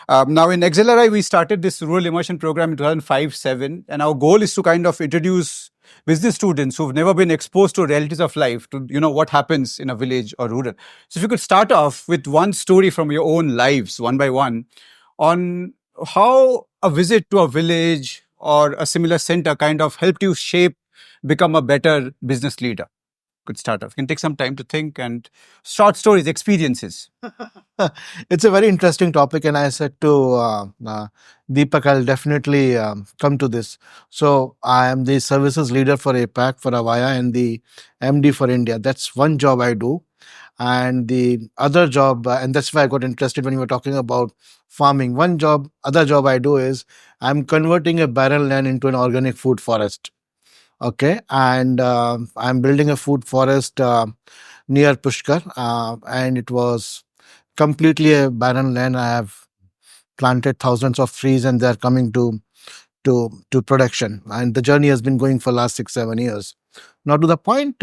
Now, in XLRI, we started this rural immersion program in 2005-7, and our goal is to kind of introduce business students who've never been exposed to realities of life to what happens in a village or rural. So, if you could start off with one story from your own lives, one by one, on how a visit to a village or a similar center kind of helped you shape, become a better business leader. Could start off. You can take some time to think and short stories, experiences. It's a very interesting topic, and I said to Deepak, I'll definitely come to this. So I am the services leader for APAC for Avaya and the MD for India. That's one job I do. And the other job, and that's why I got interested when you were talking about farming. Other job I do is I'm converting a barren land into an organic food forest. Okay, and I'm building a food forest near Pushkar, and it was completely a barren land. I have planted thousands of trees, and they're coming to production. And the journey has been going for last 6-7 years. Now, to the point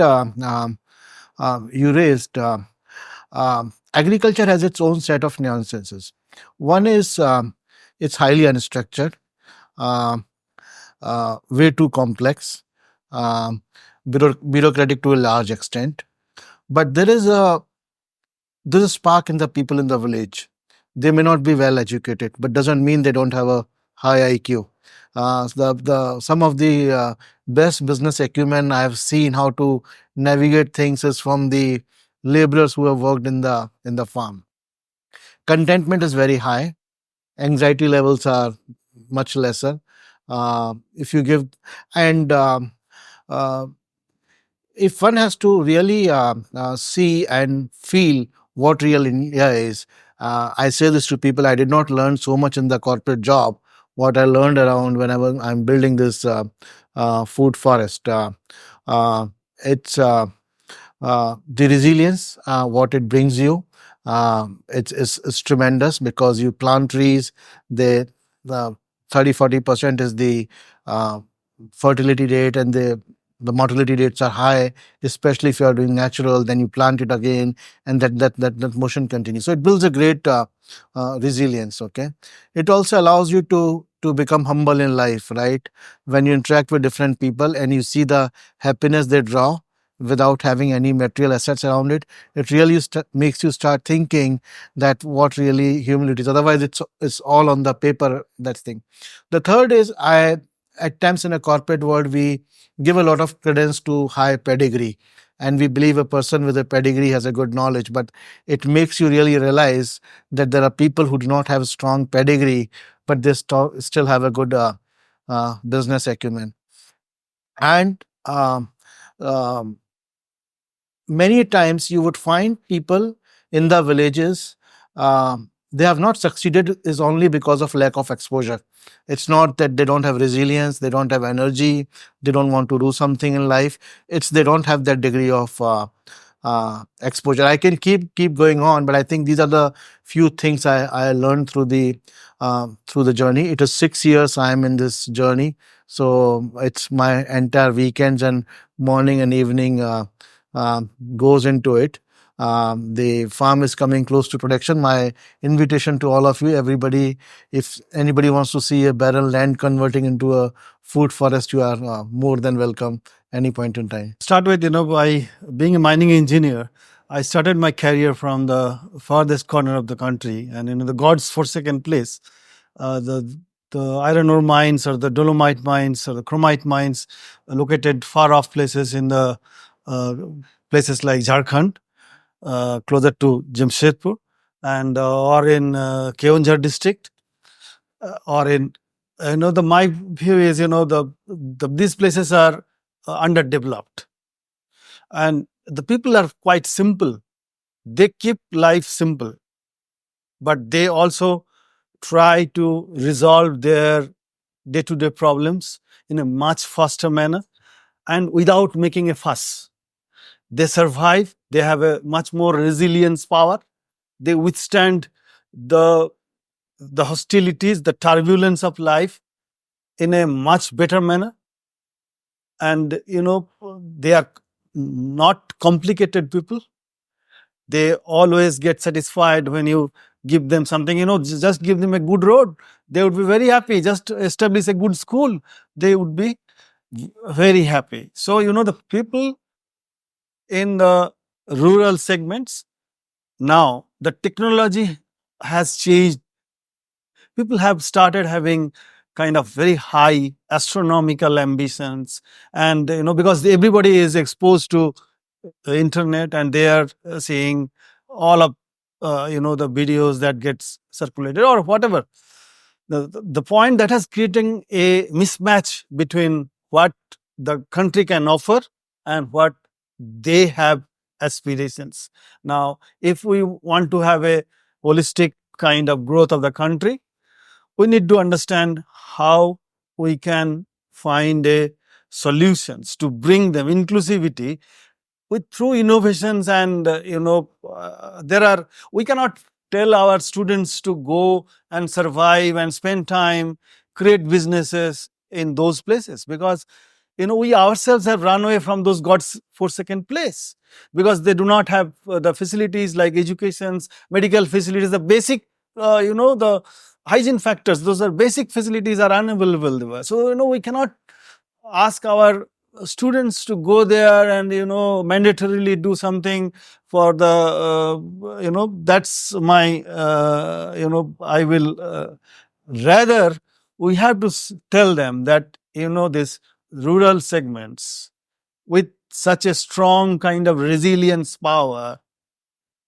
you raised, agriculture has its own set of nuances. One is it's highly unstructured, way too complex, bureaucratic to a large extent. But there's a spark in the people in the village. They may not be well educated, but doesn't mean they don't have a high IQ. Some of the best business acumen I have seen how to navigate things is from the laborers who have worked in the farm. Contentment is very high. Anxiety levels are much lesser. If you give and uh, if one has to really see and feel what real India is, I say this to people. I did not learn so much in the corporate job. What I learned around whenever I'm building this food forest, it's the resilience, what it brings you. It's tremendous because you plant trees. The 30-40% is the fertility rate, and the mortality rates are high, especially if you are doing natural. Then you plant it again, and that motion continues. So it builds a great resilience. Okay, it also allows you to become humble in life, right? When you interact with different people and you see the happiness they draw without having any material assets around it, it really makes you start thinking that what really humility is. Otherwise, it's all on the paper. That thing. The third is at times in a corporate world, we give a lot of credence to high pedigree, and we believe a person with a pedigree has a good knowledge, but it makes you really realize that there are people who do not have strong pedigree, but they still have a good business acumen. And um, many times you would find people in the villages, they have not succeeded is only because of lack of exposure. It's not that they don't have resilience, they don't have energy, they don't want to do something in life. It's they don't have that degree of exposure. I can keep going on, but I think these are the few things I learned through the journey. It is 6 years I am in this journey, so it's my entire weekends and morning and evening goes into it. The farm is coming close to production. My invitation to all of you, everybody, if anybody wants to see a barren land converting into a food forest, you are more than welcome any point in time. Start with, by being a mining engineer, I started my career from the farthest corner of the country, and in the God's forsaken place, the iron ore mines or the dolomite mines or the chromite mines located far off places in the places like Jharkhand, closer to Jamshedpur, and or in Keonjhar district, or in my view is these places are underdeveloped, and the people are quite simple. They keep life simple, but they also try to resolve their day-to-day problems in a much faster manner and without making a fuss. They survive. They have a much more resilience power. They withstand the hostilities, the turbulence of life in a much better manner. And, they are not complicated people. They always get satisfied when you give them something, just give them a good road. They would be very happy. Just establish a good school. They would be very happy. So, the people in the rural segments, now the technology has changed. People have started having kind of very high astronomical ambitions, and because everybody is exposed to the internet, and they are seeing all of the videos that gets circulated or whatever. The point that has creating a mismatch between what the country can offer and what they have aspirations. Now, if we want to have a holistic kind of growth of the country, we need to understand how we can find a solutions to bring them inclusivity with through innovations. And we cannot tell our students to go and survive and spend time, create businesses in those places, because we ourselves have run away from those God's forsaken place, because they do not have the facilities like educations, medical facilities, the basic the hygiene factors, those are basic facilities are unavailable there. So we cannot ask our students to go there and mandatorily do something for the that's my I will rather we have to tell them that this rural segments with such a strong kind of resilience power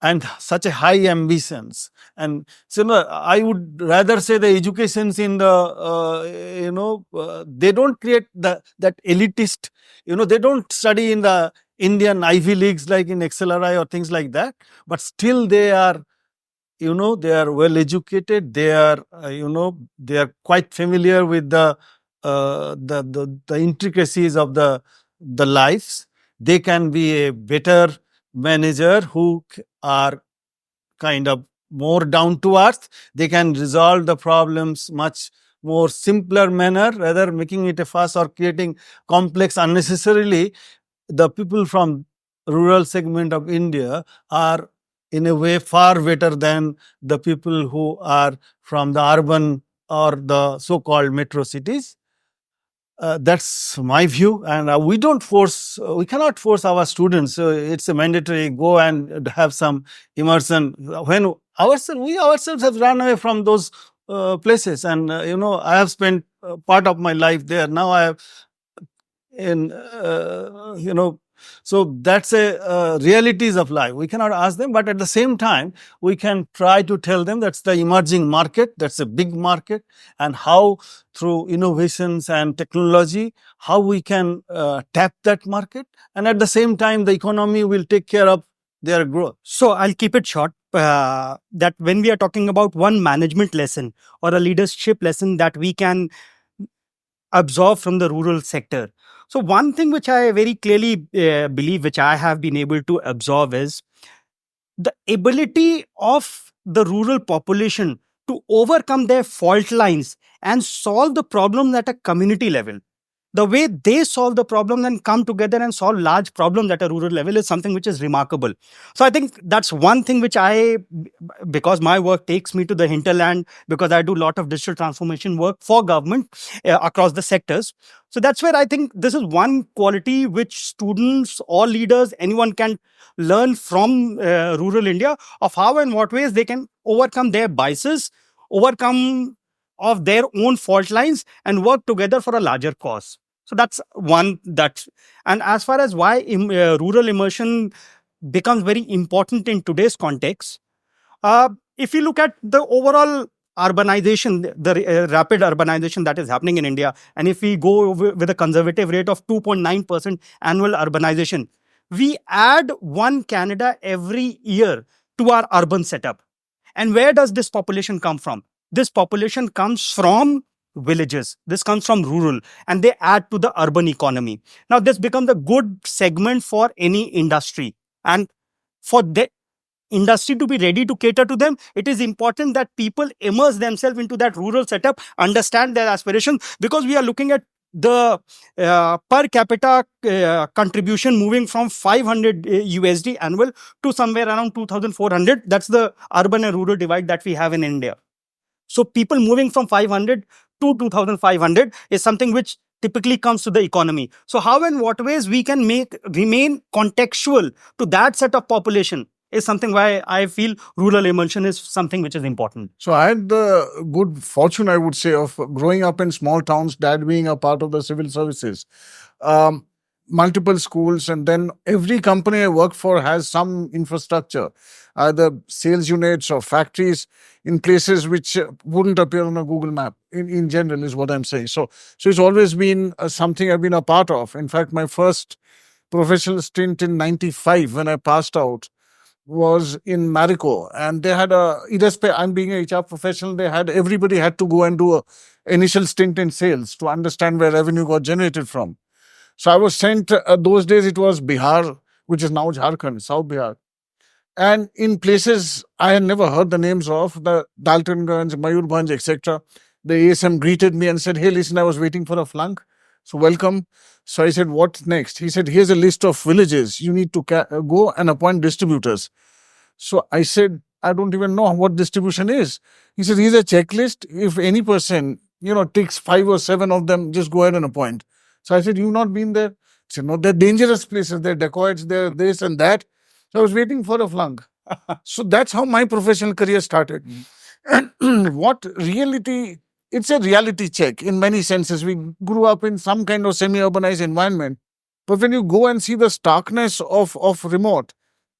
and such a high ambitions, and so I would rather say the educations in the they don't create that elitist, they don't study in the Indian Ivy Leagues like in XLRI or things like that, but still they are they are well educated, they are they are quite familiar with the intricacies of the lives. They can be a better manager who are kind of more down to earth. They can resolve the problems much more simpler manner rather making it a fuss or creating complex unnecessarily. The people from rural segment of India are in a way far better than the people who are from the urban or the so-called metro cities. That's my view, and we cannot force our students. It's a mandatory go and have some immersion. When we ourselves have run away from those places, and I have spent part of my life there. Now I have in so that's a realities of life. We cannot ask them, but at the same time we can try to tell them that's the emerging market, that's a big market, and how through innovations and technology how we can tap that market, and at the same time the economy will take care of their growth. So I'll keep it short. That when we are talking about one management lesson or a leadership lesson that we can absorb from the rural sector. So one thing which I very clearly believe, which I have been able to absorb, is the ability of the rural population to overcome their fault lines and solve the problem at a community level. The way they solve the problem and come together and solve large problems at a rural level is something which is remarkable. So I think that's one thing which because my work takes me to the hinterland, because I do a lot of digital transformation work for government across the sectors. So that's where I think this is one quality which students or leaders, anyone can learn from rural India, of how and what ways they can overcome their biases, overcome of their own fault lines, and work together for a larger cause. So that's one. And as far as why rural immersion becomes very important in today's context, if you look at the overall urbanization, the rapid urbanization that is happening in India, and if we go with a conservative rate of 2.9% annual urbanization, we add one Canada every year to our urban setup. And where does this population come from? This population comes from villages. This comes from rural, and they add to the urban economy. Now, this becomes a good segment for any industry. And for the industry to be ready to cater to them, it is important that people immerse themselves into that rural setup, understand their aspirations, because we are looking at the per capita contribution moving from 500 USD annual to somewhere around 2,400. That's the urban and rural divide that we have in India. So people moving from 500 to 2,500 is something which typically comes to the economy. So how and what ways we can remain contextual to that set of population is something why I feel rural immersion is something which is important. So I had the good fortune, I would say, of growing up in small towns, dad being a part of the civil services, multiple schools, and then every company I work for has some infrastructure, either sales units or factories in places which wouldn't appear on a Google map in general is what I'm saying. So it's always been something I've been a part of. In fact, my first professional stint in 95 when I passed out was in Marico, and they had I'm being a HR professional, everybody had to go and do a initial stint in sales to understand where revenue got generated from. So I was sent, those days it was Bihar, which is now Jharkhand, South Bihar. And in places I had never heard the names of, the Daltonganj, Mayurbhanj, etc. The ASM greeted me and said, "Hey, listen, I was waiting for a flunk. So welcome." So I said, "What next?" He said, "Here's a list of villages. You need to go and appoint distributors." So I said, "I don't even know what distribution is." He said, "Here's a checklist. If any person, ticks 5 or 7 of them, just go ahead and appoint." So I said, "You've not been there?" He said, "No, they're dangerous places. They're dacoits, they're this and that." So I was waiting for a flunk. So that's how my professional career started. And it's a reality check in many senses. We grew up in some kind of semi-urbanized environment. But when you go and see the starkness of remote,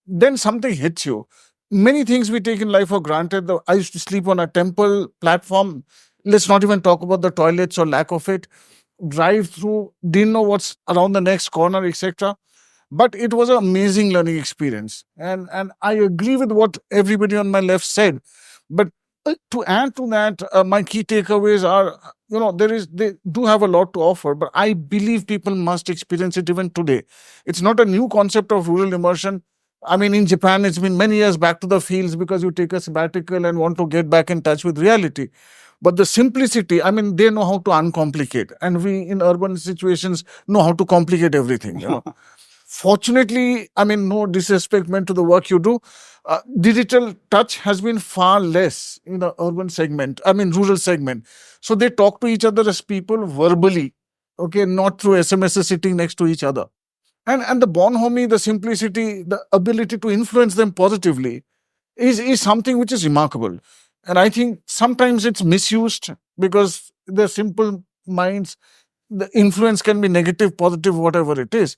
then something hits you. Many things we take in life for granted. I used to sleep on a temple platform. Let's not even talk about the toilets or lack of it. Drive through, didn't know what's around the next corner, etc. But it was an amazing learning experience. And I agree with what everybody on my left said. But to add to that, my key takeaways are, they do have a lot to offer, but I believe people must experience it even today. It's not a new concept of rural immersion. I mean, in Japan, it's been many years back to the fields because you take a sabbatical and want to get back in touch with reality. But the simplicity, I mean, they know how to uncomplicate. And we, in urban situations, know how to complicate everything. Fortunately, I mean, no disrespect meant to the work you do. Digital touch has been far less in the urban segment, rural segment. So they talk to each other as people verbally, okay, not through SMSs sitting next to each other. And the bonhomie, the simplicity, the ability to influence them positively is something which is remarkable. And I think sometimes it's misused because they're simple minds. The influence can be negative, positive, whatever it is.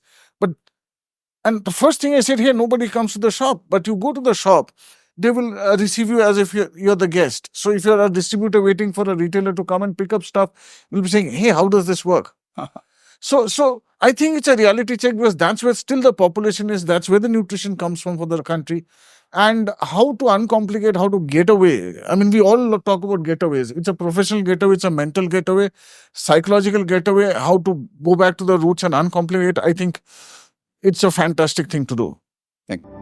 And the first thing I said here, nobody comes to the shop, but you go to the shop, they will receive you as if you're the guest. So if you're a distributor waiting for a retailer to come and pick up stuff, you'll be saying, "Hey, how does this work?" So I think it's a reality check because that's where still the population is. That's where the nutrition comes from for the country. And how to uncomplicate, how to get away. I mean, we all talk about getaways. It's a professional getaway, it's a mental getaway, psychological getaway, how to go back to the roots and uncomplicate. I think it's a fantastic thing to do. Thank you.